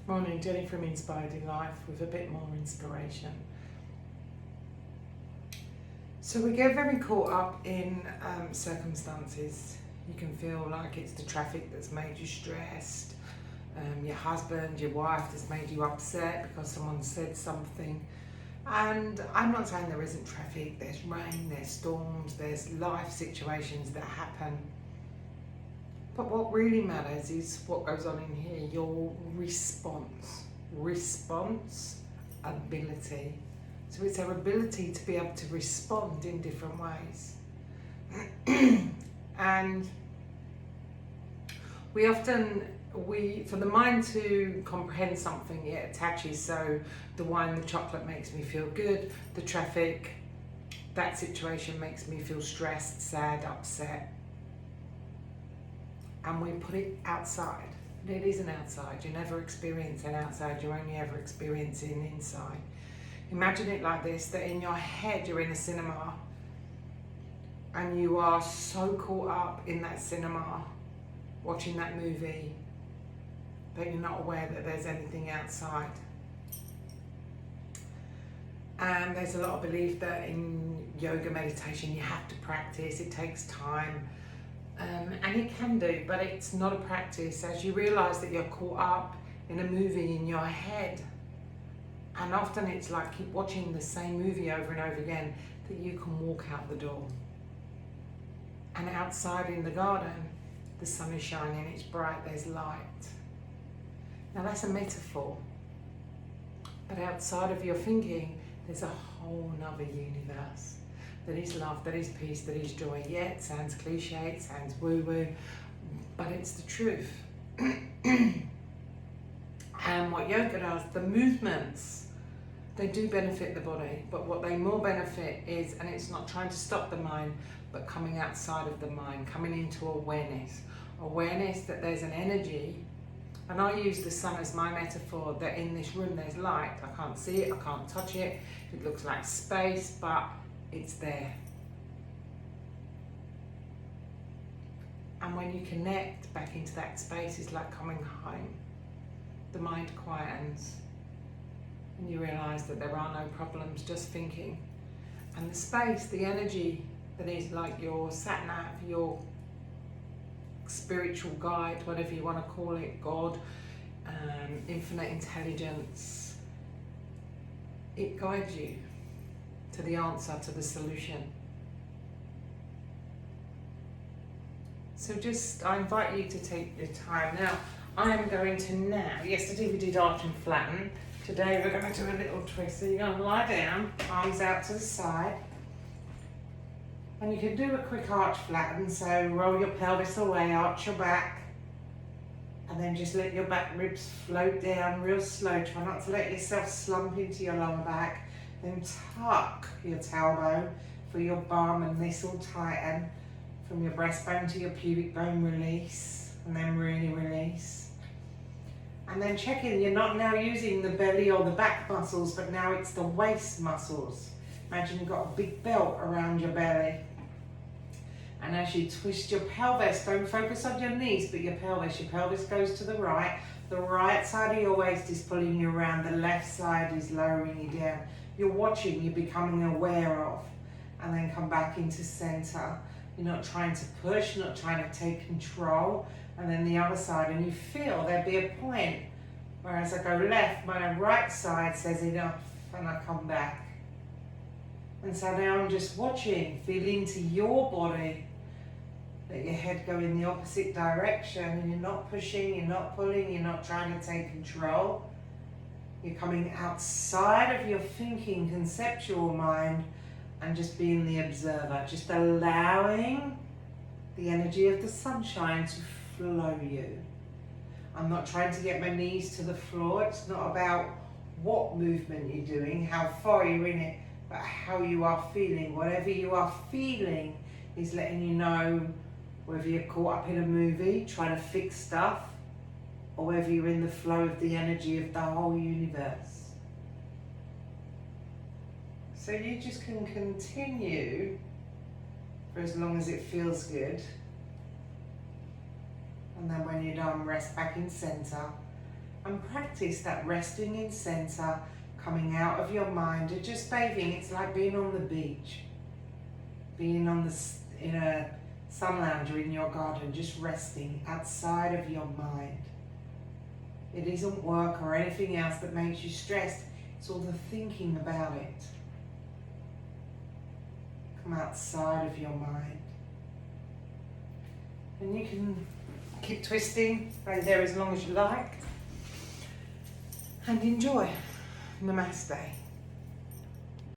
Morning, Jenny from Inspired in Life with a bit more inspiration. So we get very caught up in circumstances. You can feel like it's the traffic that's made you stressed, your husband, your wife that's made you upset because someone said something. And I'm not saying there isn't traffic, there's rain, there's storms, there's life situations that happen. But what really matters is what goes on in here, your response ability. So it's our ability to be able to respond in different ways. And for the mind to comprehend something, it attaches. So the wine, the chocolate makes me feel good, the traffic, that situation makes me feel stressed, sad, upset. And we put it outside. It isn't outside. You never experience an outside. You're only ever experiencing inside. Imagine it like this, that in your head you're in a cinema and you are so caught up in that cinema, watching that movie, that you're not aware that there's anything outside. And there's a lot of belief that in yoga meditation you have to practice, it takes time. And it can do, but it's not a practice. As you realise that you're caught up in a movie in your head, and often it's like keep watching the same movie over and over again, that you can walk out the door. And outside in the garden, the sun is shining, it's bright, there's light. Now that's a metaphor. But outside of your thinking, there's a whole nother universe. That is love, that is peace, that is joy. Yeah, it sounds cliche, it sounds woo-woo, but it's the truth. And what yoga does, the movements, they do benefit the body, but what they more benefit is, and it's not trying to stop the mind, but coming outside of the mind, coming into awareness. Awareness that there's an energy, and I use the sun as my metaphor, that in this room there's light. I can't see it, I can't touch it, it looks like space, but it's there. And when you connect back into that space, it's like coming home. The mind quietens and you realise that there are no problems, just thinking. And the space, the energy that is like your sat-nav, your spiritual guide, whatever you want to call it, God, infinite intelligence, it guides you to the answer, to the solution. So I invite you to take your time. Now, I am going to yesterday we did arch and flatten. Today we're going to do a little twist. So you're going to lie down, arms out to the side. And you can do a quick arch flatten, so roll your pelvis away, arch your back. And then just let your back ribs float down real slow. Try not to let yourself slump into your lower back. Then tuck your tailbone for your bum, and this will tighten from your breastbone to your pubic bone, release, and then really release. And then check in, you're not now using the belly or the back muscles, but now it's the waist muscles. Imagine you've got a big belt around your belly. And as you twist your pelvis, don't focus on your knees, but your pelvis goes to the right. The right side of your waist is pulling you around, the left side is lowering you down. You're watching, you're becoming aware of, and then come back into center. You're not trying to push, not trying to take control. And then the other side, and you feel there'll be a point where as I go left, my right side says enough, and I come back. And so now I'm just watching, feel into your body. Let your head go in the opposite direction, and you're not pushing, you're not pulling, you're not trying to take control. You're coming outside of your thinking, conceptual mind, and just being the observer, just allowing the energy of the sunshine to flow you. I'm not trying to get my knees to the floor. It's not about what movement you're doing, how far you're in it, but how you are feeling. Whatever you are feeling is letting you know whether you're caught up in a movie, trying to fix stuff, or whether you're in the flow of the energy of the whole universe. So you just can continue for as long as it feels good. And then when you're done, rest back in center. and practice that resting in center, coming out of your mind and just bathing. It's like being on the beach, being on in a sun lounger in your garden, just resting outside of your mind. It isn't work or anything else that makes you stressed. It's all the thinking about it. Come outside of your mind. And you can keep twisting, stay there as long as you like. And enjoy. Namaste.